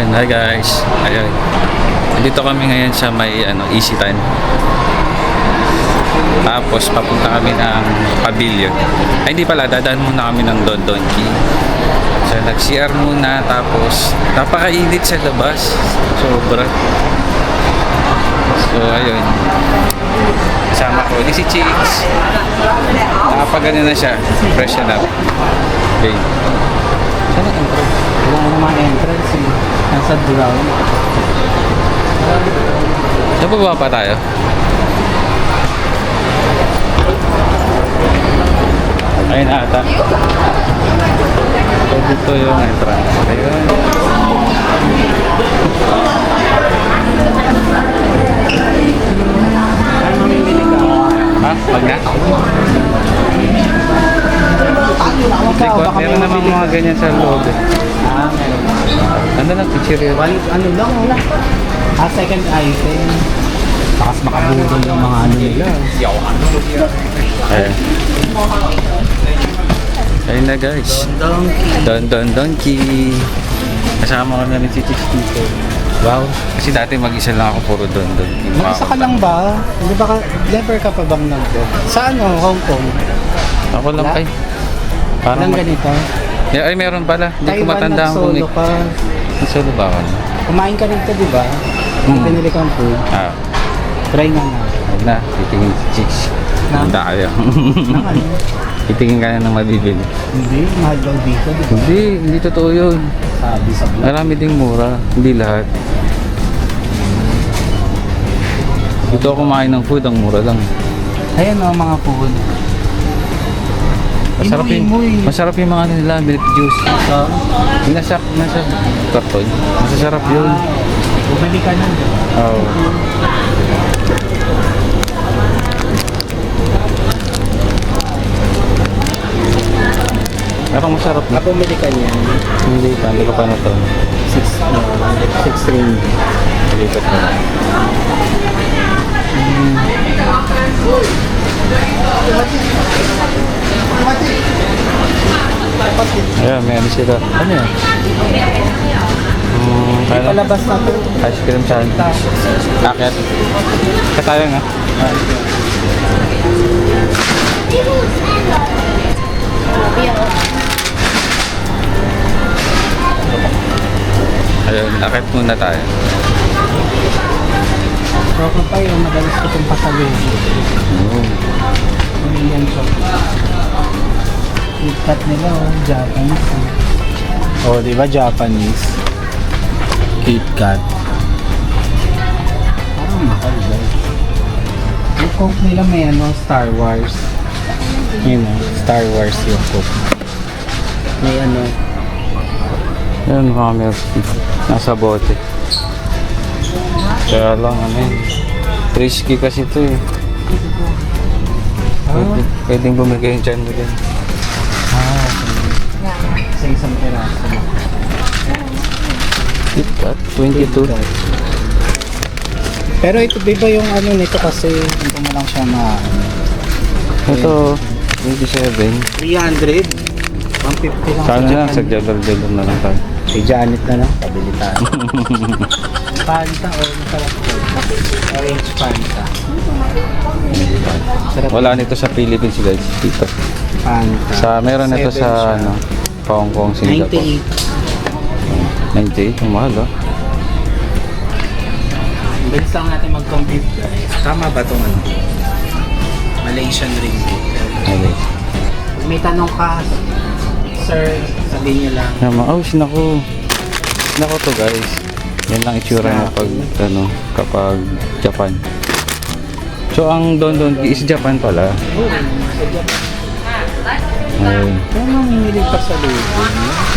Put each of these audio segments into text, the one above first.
Ayun, hi guys. Ayun. Dito kami ngayon sa may Isitan. Tapos papunta kami ng Pavilion. Ay hindi pala, dadaan muna kami ng Don Donki. So nag-CR muna, tapos napakainit sa labas. Sobra. So ayun. Kasama ko, di si Chicks. Nakapagano na siya, freshen up. Okay. Saan ang entrance? Wala nga naman entrance eh. Nasa ground. Nababa pa tayo? Ayun ata. So dito yung entrance. Ayun. Ay, mamimili ka. Ha? Wag na? Ikaw, baka Meron naman mga ganyan sa loob eh. meron. Ano na, picture yun? Ano lang, wala. Second item. Bakas makabulong yung mga ano nila. Ayun. Ayun na guys. Don Donkey. Kasama ko na rin si Chicks dito. Wow. Kasi dati mag-isa lang ako, puro Don Donkey. Mag-isa ka lang ba? Hindi ba ka, never ka pa bang nag-doon? Sa ano, Hong Kong? Ako lang Wala? kay. Parang Walang ganito? Ay, meron pala. Hindi ko Taiwan, matandaan kung nag-solo ka. solo ba ako? Kumain ka rito, di ba? Pinili kang food. Ah, Try nga na. huwag na. Titingin si Chicks. Na? Handa kayo. Nang ano? Titingin ka na ng mabibili. Hindi, mahal daw dito, di ba? Hindi totoo yun. Sabi sa vlog. Marami ding mura. Hindi lahat. Dito ako kumain ng food, ang mura lang. Ayan o, mga food. Masarap yung mga ano nila, milk juice. Yung nasa karton. Masasarap yun. Bumili ka na. Oo. Parang masarap na. Bumili ka niya. Hindi ko pa na to. 6 ring. Lipat na lang. Ayan, may ano sila. Ano yan? Kaya Palabas na to. ice cream saan? Akit. Katayo nga. Ayun, akit muna tayo. Roko pa yung madalas ko itong pasalubong. Million shop. KitKat nila oh, Japanese. Oh, di ba Japanese? KitKat. Parang mahal guys. Yung Coke nila may ano, Star Wars. Yun oh, Star Wars yung Coke. May ano, Yan mga milk tea. Nasa bote. Kaya lang ano yun. Risky kasi ito eh. Pwedeng bumigay yung dyan mo dyan. okay. Sa isang peraso. KitKat, 22. Pero ito, di ba yung ano nito kasi hindi mo lang siya Ito, 27. 300? 150 lang Sana lang, sa jalor-jalor na lang tayo. Si Janet na lang, pabili tayo. Fanta o masarap ko. Orange Fanta. Sarap. Wala nito sa Philippines guys, dito. Fanta. Meron nito 7 sa siya. Hong Kong, Singapore. 98. 98, mahal ah. Bilis lang natin mag-compute guys. Tama ba itong ano? Malaysian ringgit. Okay. Kung may tanong ka, sir, sabihin niyo lang. Naku to guys. Yan lang itsura niya kapag Japan. So ang Don Donki is Japan pala. Ayun. Kaya mamimili pa sa loob.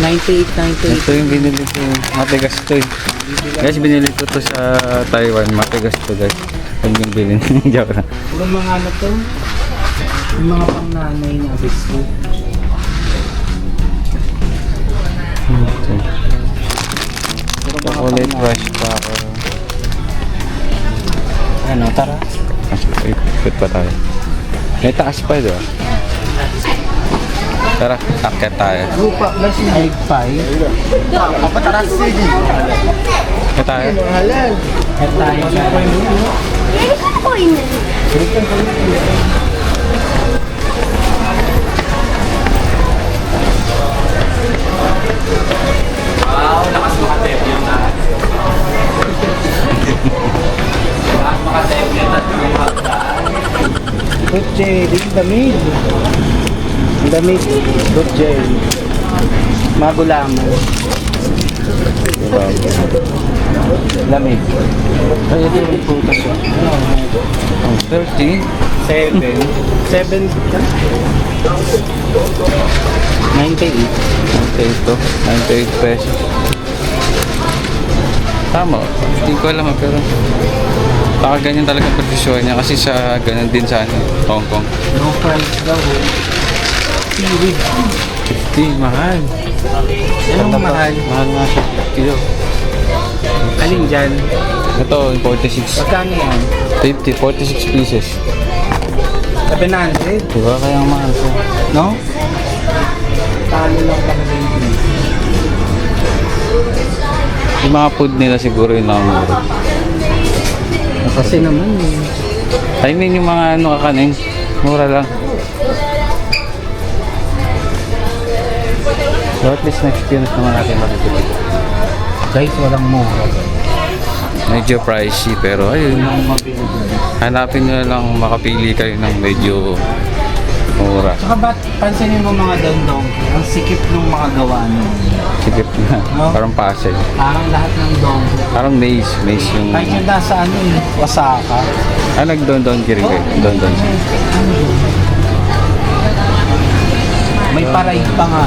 98, 98. Ito yung binili ko. Matigas to eh. Guys, binili ko to sa Taiwan. Matigas to guys. Huwag yung bilhin. Joke lang. Yung mga ano to? Yung mga pang-nanay na biscuit. Okay. Chocolate rush pa. Ano, tara. Ikot pa tayo. May taas pa, di ba? Tara, akyat tayo. Lupa plus egg pie. Akyat tayo. At tayo sa Wow, lakas makatep yun na. Lakas makatep yun na. fruit jelly, damit. Damit, fruit jelly. Magulaman. Lamig. Ay, ito yung prutas yun. 13? 7. 7. 98. Ito, 98 pesos. Tama, hindi ko alam pero baka ganyan talaga ang presyo niya kasi sa ganun din sa Hong Kong. No price daw. Seaweed. 50, mahal. Anong mahal? Mahal nga siya. Kilo. Alin dyan? Ito, 46. Magkano yan? 50, 46 pieces. 700? Diba kaya ang mahal ko? No? Talo lang talaga yung price. Yung mga food nila siguro yung nakamura. Kasi naman eh. I mean yung mga ano kakanin, mura lang. So at least na-experience naman natin makikita. Guys, walang mura. Medyo pricey pero ayun, hanapin nyo lang makapili kayo ng medyo mura. Saka ba't pansinin mo mga dondong, ang sikip ng mga gawa nyo. Sigip na, No? parang puzzle. Parang lahat ng dong. Parang maze yung... Kahit yung nasa ano eh, Osaka. nag-don-don rin kayo, don-don. May parade pa nga.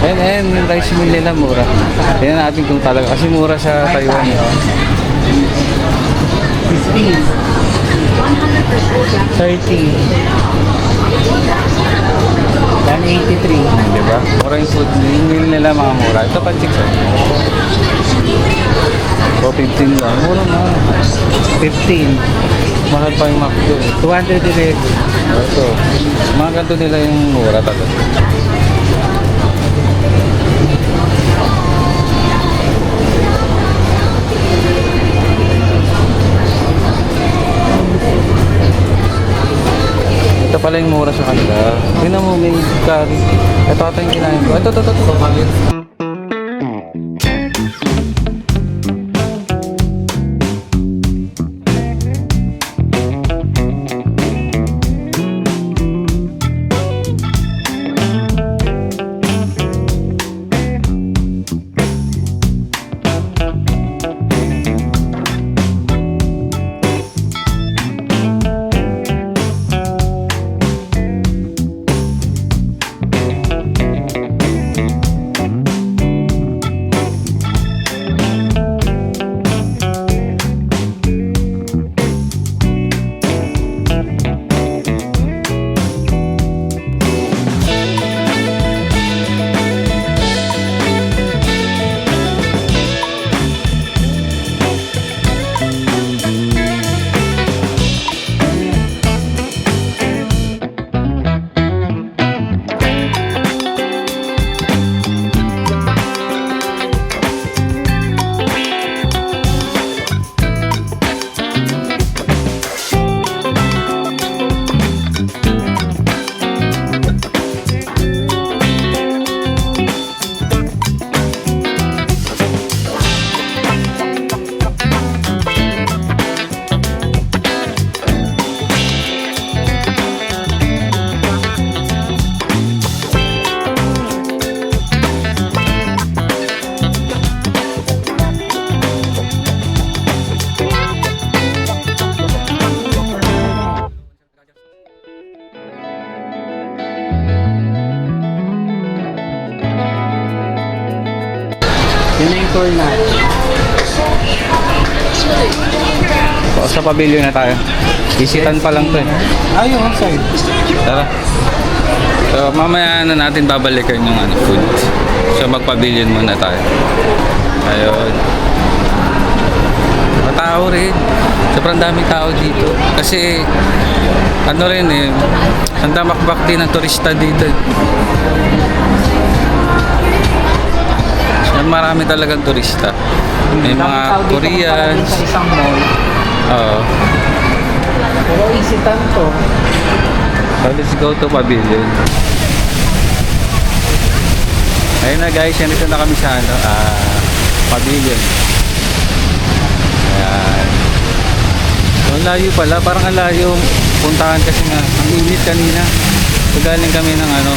And yung rice meal nila mura. Tingnan natin kung talaga, kasi mura sa Taiwan. 15. 30. 183. Diba? Mura yung food, yung meal nila mga mura. Ito pa 6 o 15 lang. Mura na. 15. Mahal pa yung McDo. 211. Ito. Mga ganito nila yung mura talaga. Ito pala yung mura sa kanila. Tingnan mo, may curry. Ito ata yung kinain ko. Ito. Yun na yung tour natin. Sa pavilion na tayo. Visitan pa lang to eh. Ayun, side. Tara. So mamaya na natin babalikan yung food. So magpavilion muna tayo. Ayun. Matao rin. Sobrang daming tao dito. Kasi ano rin eh, ang damakbak din ng turista dito. So, marami talagang turista. May mga Koreans. Sa isang mall. Oo. Pero isitan to. So let's go to Pavilion. Ayun na guys, yan dito na kami sa ano, Pavilion. Ayan. So, ang layo pala, parang ang layo puntahan kasi nga, ang init kanina. So galing kami ng ano,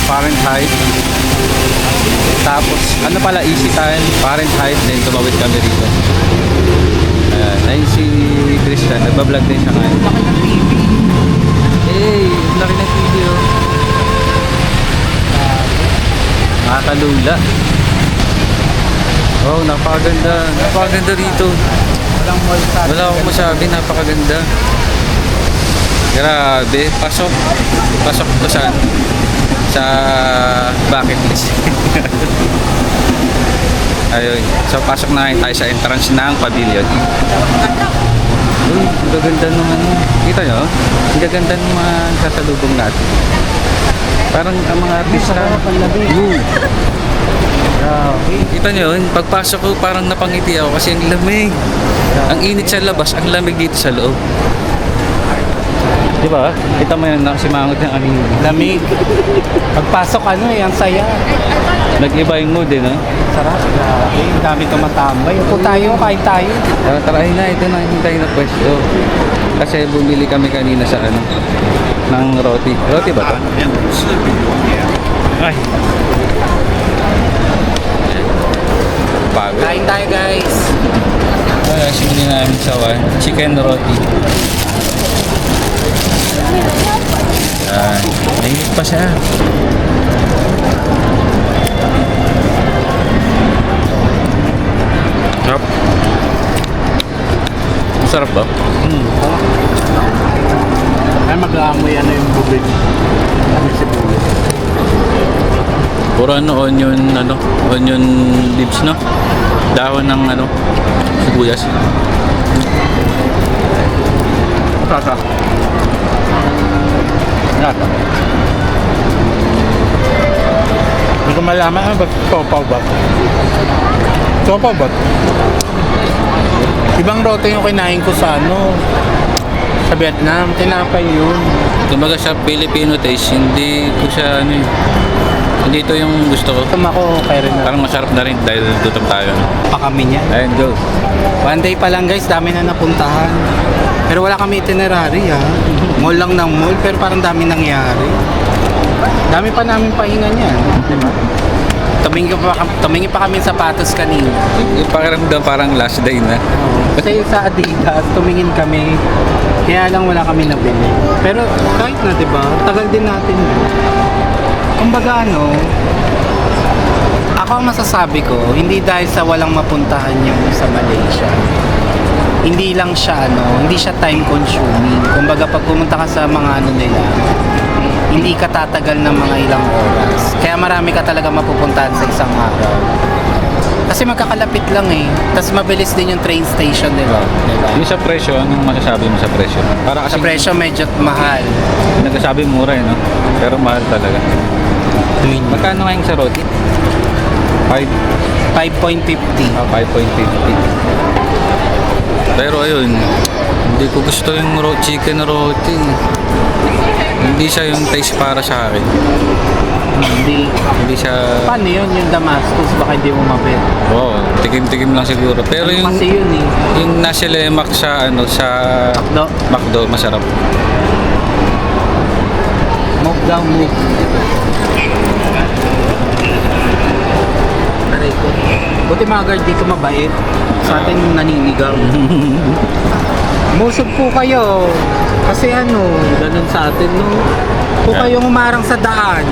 Fahrenheit. Tapos, ano pala, easy time, Fahrenheit, then tumawid kami rito. Ayan, ayun si Christian, nagbablog din siya ngayon. Laki ng TV. Hey, laki ng video. Nakakalula. Oh, napakaganda. Napakaganda rito. Walang mall sa Wala akong masabi, napakaganda. Grabe, pasok. Pasok ko sa bucket list. Ayun. So, pasok na tayo sa entrance ng pavilion. Uy, ang gaganda ng ano. Kita nyo? Ang gaganda ng mga sasalubong natin. Parang ang mga artista. Ooh. Kita nyo yun? Pagpasok ko parang napangiti ako kasi ang lamig. Ang init sa labas, ang lamig dito sa loob. Di ba? Kita mo yun, nakasimangot ng aming lamig. Pagpasok ang saya. nag-iba yung mood eh, no? Sarap. Grabe. Ang dami tumatambay. Upo tayo, kain tayo. Tara, ayun na, ito na yung tayo na pwesto. Kasi bumili kami kanina sa ano, ng roti. Roti ba ito? Ay. Pagod. Kain tayo guys. Ay, sinili namin sa chicken roti. Yan. Nainit pa siya. Sarap. Masarap ba? Ay, mag-aamoy yung bubig. Ano sibuyas. Puro onion leaves, no? Dahon ng sibuyas. Tata. Tata. Hindi ko malaman ba topaw ba? Topaw ba? Ibang roti yung kinain ko sa sa Vietnam. Tinapay yun. Kumbaga sa Filipino taste, hindi ko siya hindi ito yung gusto ko. Tumako kay rin na. Parang masarap na rin dahil tutok tayo. Pa kami niya. Ayun, go. One day pa lang guys, dami na napuntahan. Pero wala kami itinerary Mall lang ng mall, pero parang dami nangyari. Dami pa namin pahinga niyan. Diba? Tumingin pa kami sa sapatos kanina. Yung pakiramdam parang last day na. Kasi sa Adidas, tumingin kami. Kaya lang wala kami nabili. Pero kahit na, diba? Tagal din natin. Kumbaga ako ang masasabi ko, hindi dahil sa walang mapuntahan yung sa Malaysia. Hindi lang siya hindi siya time consuming. Kumbaga pag pumunta ka sa mga nila, hindi ka tatagal ng mga ilang oras. Kaya marami ka talaga mapupuntahan sa isang araw. Kasi magkakalapit lang Tapos mabilis din yung train station nila. Diba? Yung sa presyo, anong masasabi mo sa presyo? Para Sa kasi presyo medyo mahal. nagsasabi mura no? Pero mahal talaga. Magkano nga yung sa roti? 5.50. 5.50. Pero ayun, hindi ko gusto yung chicken roti. Hindi siya yung taste para sa akin. Hindi siya... Paano yun? Yung Damascus, baka hindi mo mabit. Oo, tikim-tikim lang siguro. Pero yung Kasi yun yung nasi lemak sa sa No. McDo, masarap. Move down, move. Aray ko. Buti mga guard dito mabait. Sa atin naninigang. Musog po kayo. Kasi ganun sa atin, no? Kung kayong umarang sa daan.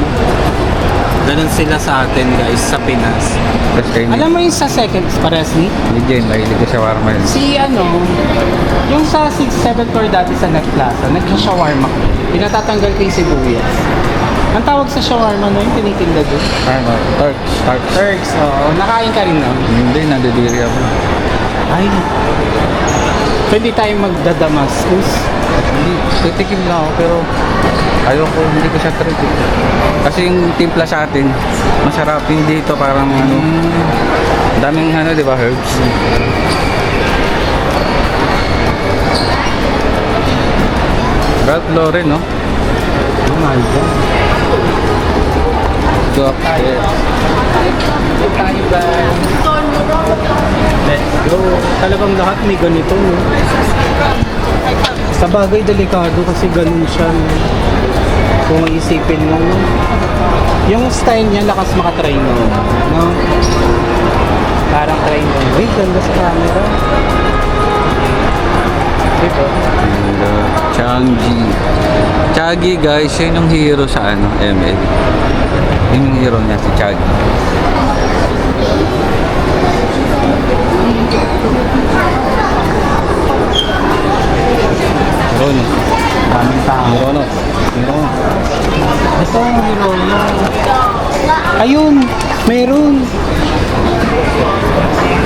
Ganun sila sa atin, guys, sa Pinas. Tapos kayo Alam mo yung sa seconds, pares ni? ni Jen, mahilig ko shawarma yun. Si yung sa 6-7 floor dati sa Net Plaza, nag-shawarma ko. Pinatatanggal ko yung sibuyas. Ang tawag sa shawarma yung tinitinda doon? Turks. Turks, oo. Nakain ka rin Hindi, nadidiri ako. Ay. Pwede tayo magdadamascus. Hindi, titikim lang ako pero ayaw ko, hindi ko siya trip. Kasi yung timpla sa atin, masarap. Hindi ito parang ano, daming ano, di ba, herbs. Ralph Lauren, no? Oh my God. Go upstairs. Tayo guys. Let's go. Talagang lahat may ganito, no? Sa bagay, delikado kasi ganun siya, no? Kung iisipin mo, no? Yung style niya, lakas makatry mo, no? Parang try mo. Uy, ganda sa camera. Diba? And, Changji. Chagi, guys, yun yung hero sa ano, ML. Yun yung hero niya, si Chagi. Hirono. Daming tao. Hirono. Hirono. Ito, meron. Ayun, meron.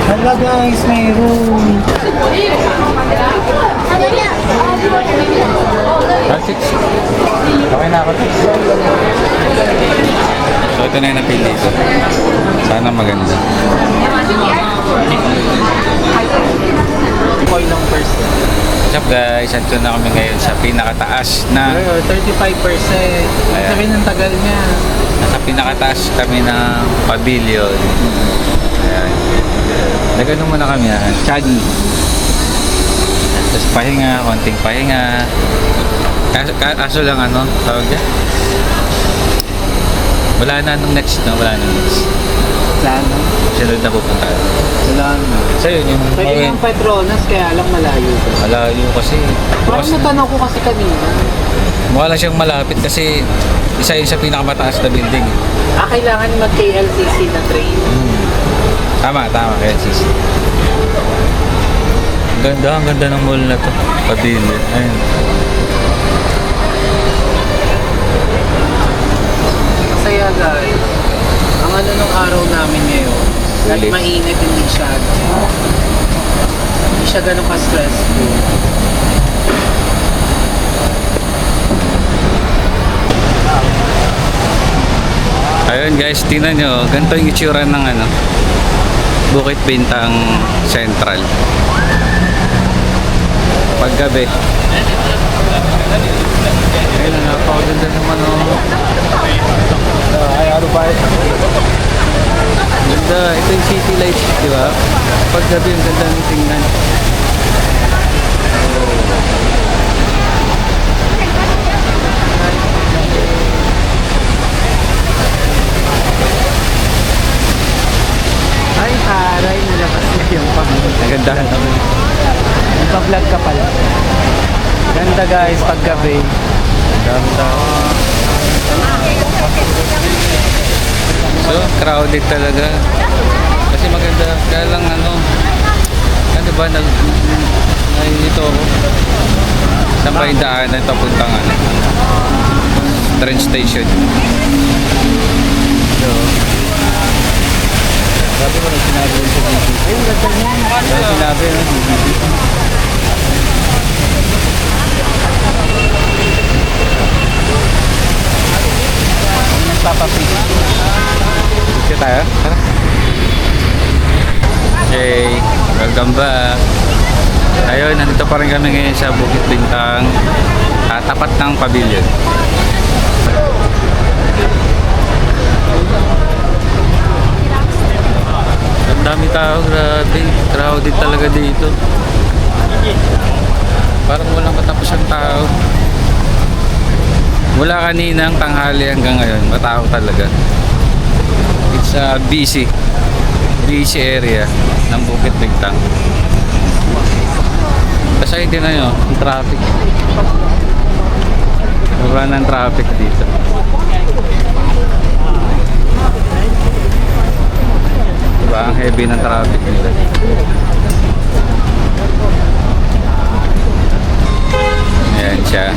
Hala guys, meron. That's it. Okay na ako. So ito na yung napili ko. Sana maganda. Koy lang first. What's up guys? Ito na kami ngayon sa pinakataas na 35%. Ayan. Sabihin ng tagal niya. nasa pinakataas kami ng pavilion. Ayan. Nagano muna kami yan. Chagi. Tapos pahinga, konting pahinga. Kaso lang ano, tawag dyan? Wala na nung next, no? Wala na next. Sana. Sunod na pupunta. Wala na. So yun yung Pwede yung Petronas, kaya lang malayo. malayo kasi. Parang Bukas, natanong ko kasi kanina. mukha lang siyang malapit kasi isa yun sa pinakamataas na building. Kailangan mag-KLCC na train. Tama, kaya sis. Ang ganda ng mall na to. Pavilion. Ayun. Masaya guys. Ang ano nung araw namin ngayon, kahit Ulit. mainit, hindi siya ganun ka-stressful. Ayun guys, tingnan nyo. Ganito yung itsura ng ano, Bukit Bintang Central. Paggabi. Ayun, napakaganda naman oh. Ay, ano ba? Ganda. Ito yung city lights, di ba? Paggabi, ang ganda ng tingnan. Ay, taray, nalabas na yung pangit. Ang ganda naman. Nagpa-vlog ka pala. Ganda guys, paggabi. Ganda. So, crowded talaga. Kasi maganda. Kaya lang ano ba, nandito ako. Saan ba yung daanan papuntang ano? Train station. So, sabi mo na sinabi mo sa TV. Ayun, ganda niya. Sinabi na Nagpapapit. Sige tayo. Tara. Okay, welcome back. Ayun, nandito pa rin kami ngayon sa Bukit Bintang, tapat ng pavilion. Ang dami tao, grabe. Crowded talaga dito. Parang walang matapos ang tao. Mula kaninang tanghali hanggang ngayon, matao talaga. It's a busy area ng Bukit Bintang. Kasi din na yun, yung traffic. Wala ng traffic dito. Diba? Ang heavy ng traffic dito. Ayan siya.